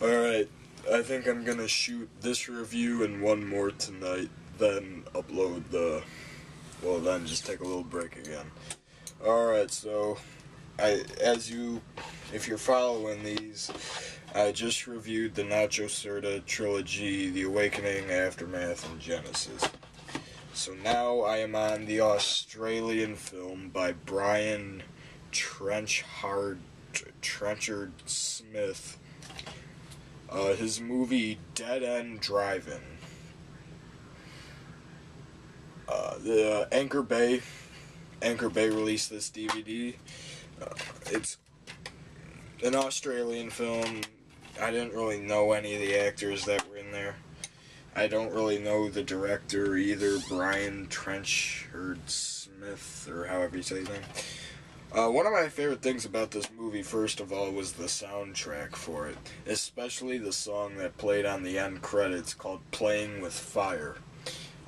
Alright, I think I'm gonna shoot this review and one more tonight, then upload then just take a little break again. Alright, so, if you're following these, I just reviewed the Nacho Cerda Trilogy, The Awakening, Aftermath, and Genesis. So now I am on the Australian film by Brian Trenchard Smith. His movie Dead End Drive-In. The Anchor Bay released this DVD. It's an Australian film. I didn't really know any of the actors that were in there. I don't really know the director either, Brian Trenchard Smith, or however you say his name. One of my favorite things about this movie, first of all, was the soundtrack for it. Especially the song that played on the end credits called Playing with Fire.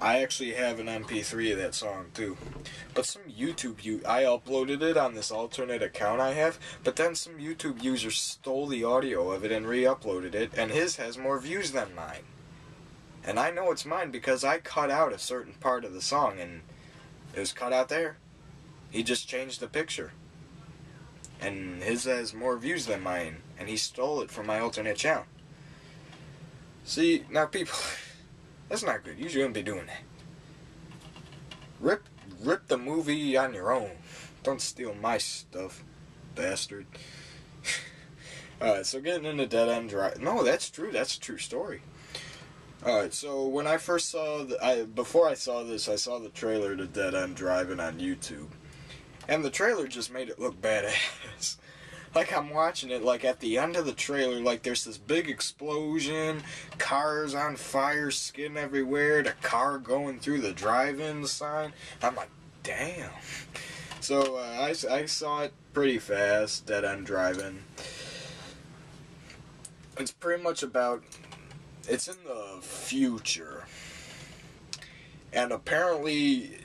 I actually have an MP3 of that song, too. But some I uploaded it on this alternate account I have, but then some YouTube users stole the audio of it and re-uploaded it, and his has more views than mine. And I know it's mine because I cut out a certain part of the song, and it was cut out there. He just changed the picture. And his has more views than mine, and he stole it from my alternate channel. See, now people, that's not good. You shouldn't be doing that. Rip the movie on your own. Don't steal my stuff, bastard. Alright, so getting into Dead End Drive. No, that's true. That's a true story. Alright, so when I first saw before I saw this, I saw the trailer to Dead End Drive-In on YouTube. And the trailer just made it look badass. Like, I'm watching it, like, at the end of the trailer, like, there's this big explosion, cars on fire, skin everywhere, the car going through the drive-in sign. I'm like, damn. So, I saw it pretty fast, Dead End Drive-In. It's pretty much about, it's in the future. And apparently,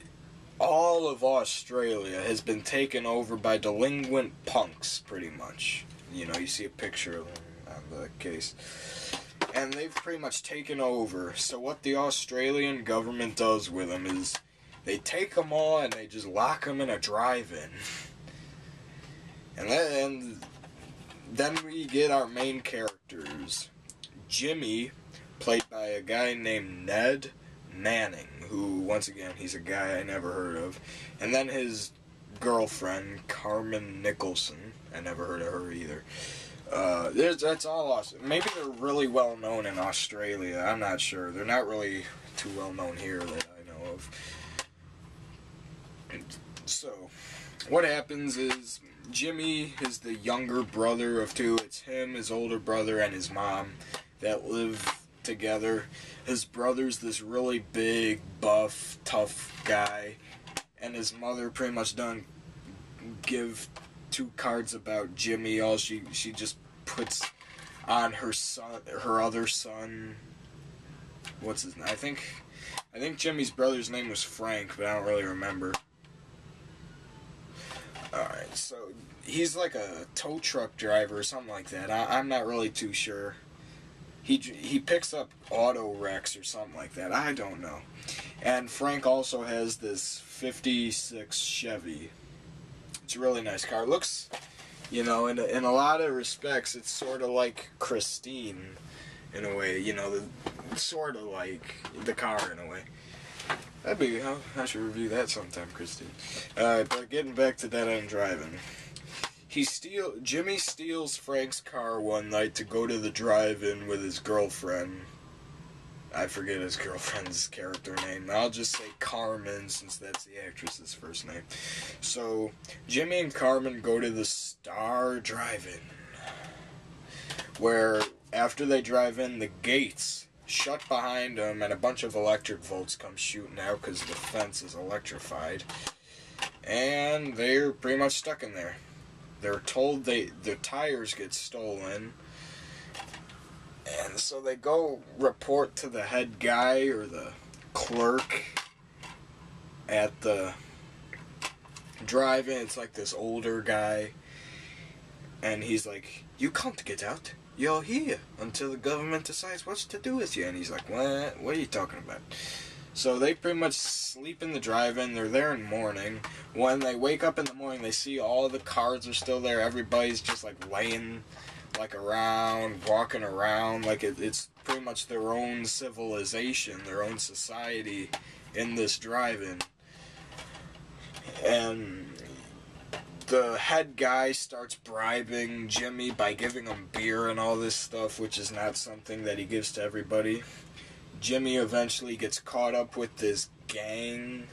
all of Australia has been taken over by delinquent punks, pretty much. You know, you see a picture of them on the case. And they've pretty much taken over. So what the Australian government does with them is they take them all and they just lock them in a drive-in. And then we get our main characters. Jimmy, played by a guy named Ned Manning, who, once again, he's a guy I never heard of. And then his girlfriend, Carmen Nicholson. I never heard of her either. That's all awesome. Maybe they're really well known in Australia. I'm not sure. They're not really too well known here that I know of. So, what happens is Jimmy is the younger brother of two. It's him, his older brother, and his mom that live together. His brother's this really big, buff, tough guy, and his mother pretty much doesn't give two cards about Jimmy. All she just puts on her son, her other son. What's his name? I think Jimmy's brother's name was Frank, but I don't really remember. Alright, so he's like a tow truck driver or something like that. I'm not really too sure. He picks up auto wrecks or something like that. I don't know. And Frank also has this 56 Chevy. It's a really nice car. It looks, you know, in a lot of respects, it's sort of like Christine in a way. You know, sort of like the car in a way. I should review that sometime, Christine. But getting back to Dead End Drive-In. Jimmy steals Frank's car one night to go to the drive-in with his girlfriend. I forget his girlfriend's character name. I'll just say Carmen, since that's the actress's first name. So, Jimmy and Carmen go to the Star Drive-In, where after they drive in, the gates shut behind them, and a bunch of electric volts come shooting out because the fence is electrified. And they're pretty much stuck in there. They're told their tires get stolen, and so they go report to the head guy or the clerk at the drive-in. It's like this older guy, and he's like, "You can't get out. you're here until the government decides what to do with you. And he's like, what? What are you talking about? So they pretty much sleep in the drive-in. They're there in the morning. When they wake up in the morning, they see all the cars are still there. Everybody's just like laying like around, walking around. Like it's pretty much their own civilization, their own society in this drive-in. And the head guy starts bribing Jimmy by giving him beer and all this stuff, which is not something that he gives to everybody. Jimmy eventually gets caught up with this gang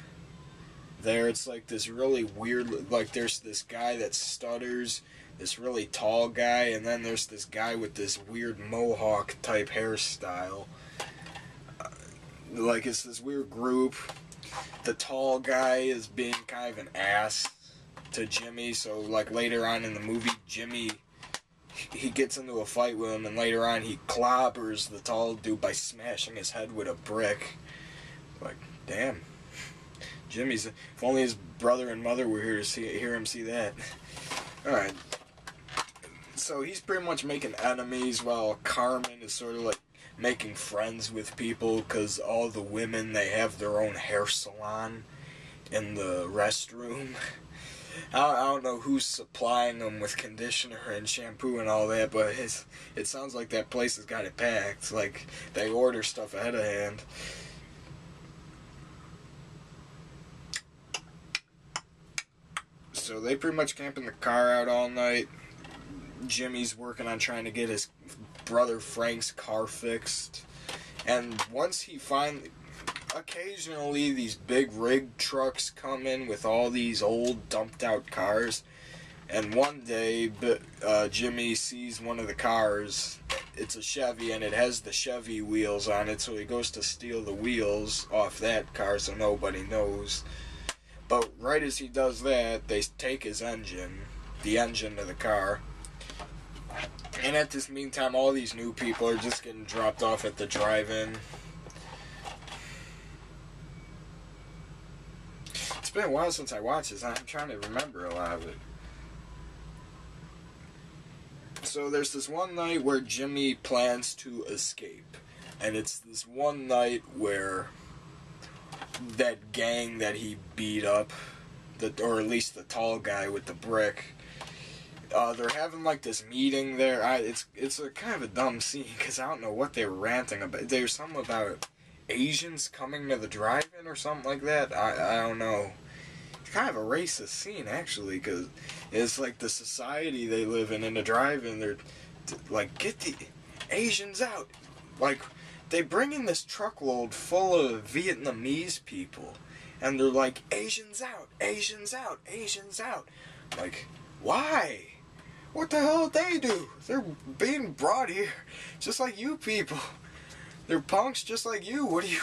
there. It's like this really weird, like there's this guy that stutters, this really tall guy, and then there's this guy with this weird mohawk type hairstyle. Like it's this weird group. The tall guy is being kind of an ass to Jimmy, so like later on in the movie, Jimmy, he gets into a fight with him, and later on he clobbers the tall dude by smashing his head with a brick. Like, damn. Jimmy's, if only his brother and mother were here to hear him see that. Alright. So he's pretty much making enemies while Carmen is sort of like making friends with people, because all the women, they have their own hair salon in the restroom. I don't know who's supplying them with conditioner and shampoo and all that, but it sounds like that place has got it packed. Like, they order stuff ahead of hand. So they pretty much camp in the car out all night. Jimmy's working on trying to get his brother Frank's car fixed. And once he finally... Occasionally, these big rig trucks come in with all these old, dumped-out cars. And one day, Jimmy sees one of the cars. It's a Chevy, and it has the Chevy wheels on it, so he goes to steal the wheels off that car so nobody knows. But right as he does that, they take his engine, the engine of the car. And at this meantime, all these new people are just getting dropped off at the drive-in. It's been a while since I watched this. I'm trying to remember a lot of it. So there's this one night where Jimmy plans to escape. And it's this one night where that gang that he beat up, or at least the tall guy with the brick, they're having like this meeting there. It's a kind of a dumb scene because I don't know what they were ranting about. There's something about Asians coming to the drive-in or something like that. I don't know. It's kind of a racist scene actually, because it's like the society they live in the drive-in. They're like, get the Asians out. Like, they bring in this truckload full of Vietnamese people, and they're like, Asians out, Asians out, Asians out. Like, why? What the hell did they do? They're being brought here just like you people. They're punks just like you. What do you...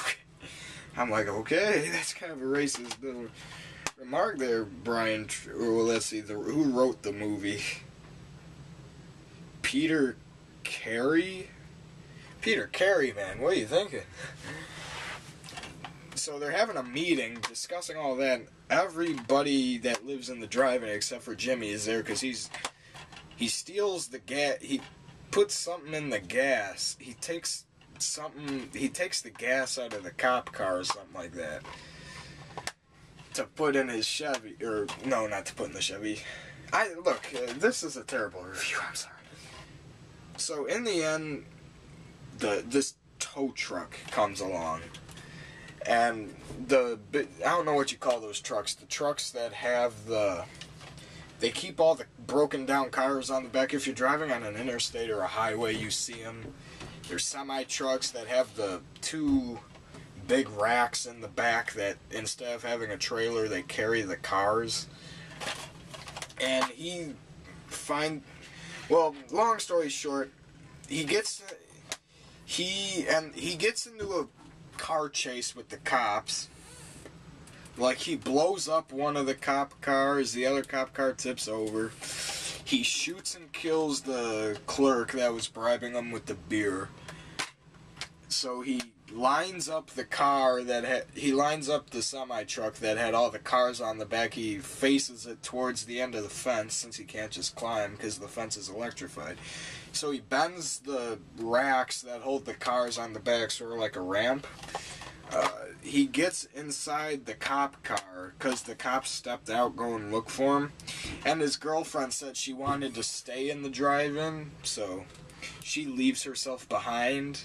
I'm like, okay, that's kind of a racist little remark there, Brian. Well, let's see, who wrote the movie? Peter Carey? Peter Carey, man, what are you thinking? So they're having a meeting discussing all that. Everybody that lives in the drive-in except for Jimmy is there because he steals the gas. He puts something in the gas. He takes the gas out of the cop car or something like that to put in his Chevy. Or no, not to put in the Chevy. Look, this is a terrible review. I'm sorry. So in the end, this tow truck comes along, and I don't know what you call those trucks. The trucks that have they keep all the broken down cars on the back. If you're driving on an interstate or a highway, you see them. There's semi-trucks that have the two big racks in the back that instead of having a trailer, they carry the cars. And long story short, he gets into a car chase with the cops. Like, he blows up one of the cop cars, the other cop car tips over. He shoots and kills the clerk that was bribing him with the beer. So he lines up the semi-truck that had all the cars on the back. He faces it towards the end of the fence, since he can't just climb because the fence is electrified. So he bends the racks that hold the cars on the back, sort of like a ramp. He gets inside the cop car because the cops stepped out, go and look for him. And his girlfriend said she wanted to stay in the drive-in, so she leaves herself behind.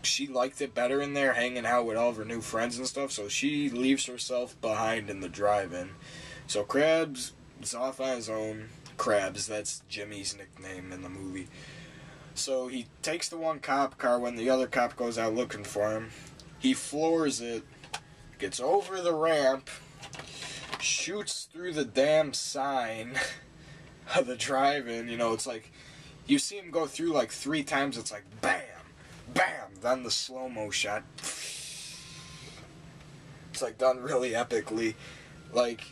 She liked it better in there, hanging out with all of her new friends and stuff, so she leaves herself behind in the drive-in. So Krabs is off on his own. Krabs, that's Jimmy's nickname in the movie. So he takes the one cop car when the other cop goes out looking for him. He floors it, gets over the ramp, shoots through the damn sign of the drive-in. You know, it's like, you see him go through like 3 times, it's like bam, bam, then the slow-mo shot. It's like done really epically. Like,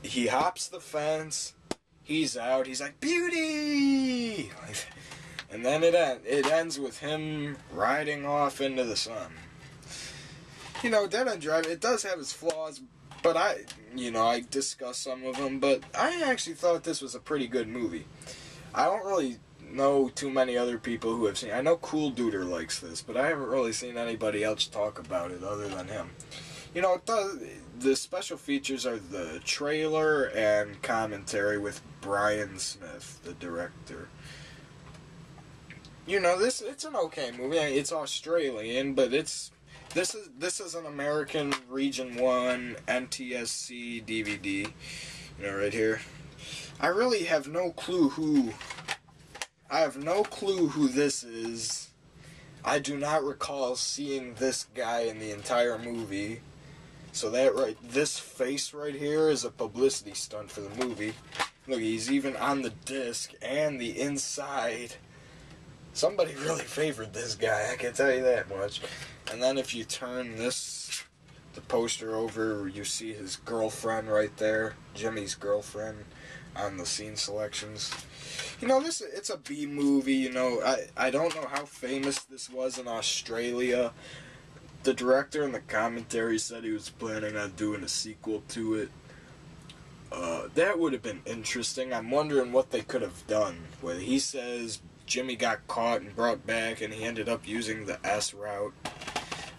he hops the fence, he's out, he's like, beauty! And then it ends with him riding off into the sun. You know, Dead End Drive, it does have its flaws, but I discussed some of them, but I actually thought this was a pretty good movie. I don't really know too many other people who have seen it. I know Cool Duder likes this, but I haven't really seen anybody else talk about it other than him. You know, the special features are the trailer and commentary with Brian Smith, the director. You know, it's an okay movie. I mean, it's Australian, but this is an American Region 1 NTSC DVD. You know, right here. I really have no clue who this is. I do not recall seeing this guy in the entire movie. So this face right here is a publicity stunt for the movie. Look, he's even on the disc and the inside. Somebody really favored this guy, I can tell you that much. And then if you turn the poster over, you see his girlfriend right there, Jimmy's girlfriend, on the scene selections. You know, it's a B movie, you know. I don't know how famous this was in Australia. The director in the commentary said he was planning on doing a sequel to it. That would have been interesting. I'm wondering what they could have done. Where he says Jimmy got caught and brought back, and he ended up using the S route.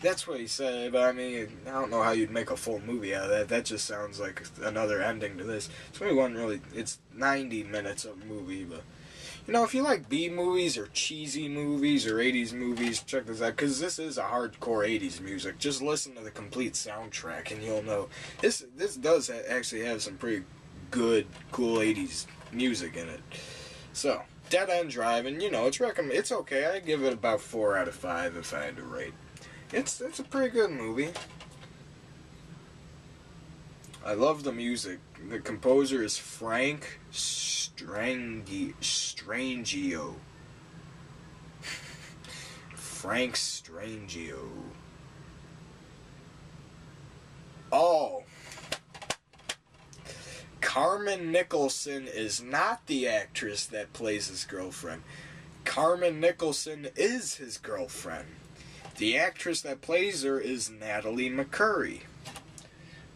That's what he said, but I mean, I don't know how you'd make a full movie out of that. That just sounds like another ending to this. It's 90 minutes of a movie, but, you know, if you like B movies or cheesy movies or 80s movies, check this out, because this is a hardcore 80s music. Just listen to the complete soundtrack and you'll know. This does actually have some pretty good, cool 80s music in it. So, Dead End Drive, and, you know, it's okay. I give it about 4 out of 5 if I had to rate. It's a pretty good movie. I love the music. The composer is Frank Strangio. Frank Strangio. Oh. Carmen Nicholson is not the actress that plays his girlfriend. Carmen Nicholson is his girlfriend. The actress that plays her is Natalie McCurry.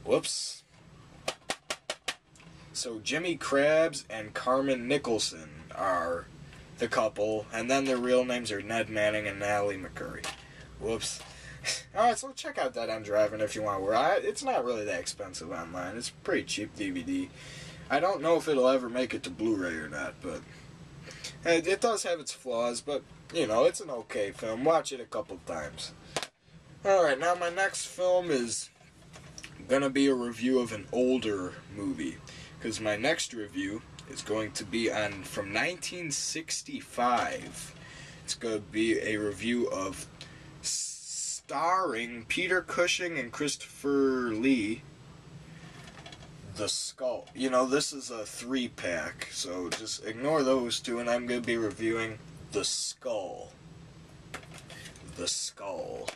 Whoops. So Jimmy Krabs and Carmen Nicholson are the couple, and then their real names are Ned Manning and Natalie McCurry. Whoops. Alright, so check out Dead End Driving if you want to. It's not really that expensive online. It's a pretty cheap DVD. I don't know if it'll ever make it to Blu-ray or not, but it does have its flaws, but, you know, it's an okay film. Watch it a couple times. Alright, now my next film is gonna be a review of an older movie, because my next review is going to be from 1965. It's going to be a review of, starring Peter Cushing and Christopher Lee, The Skull. You know, this is a 3-pack, so just ignore those two, and I'm going to be reviewing The Skull. The Skull.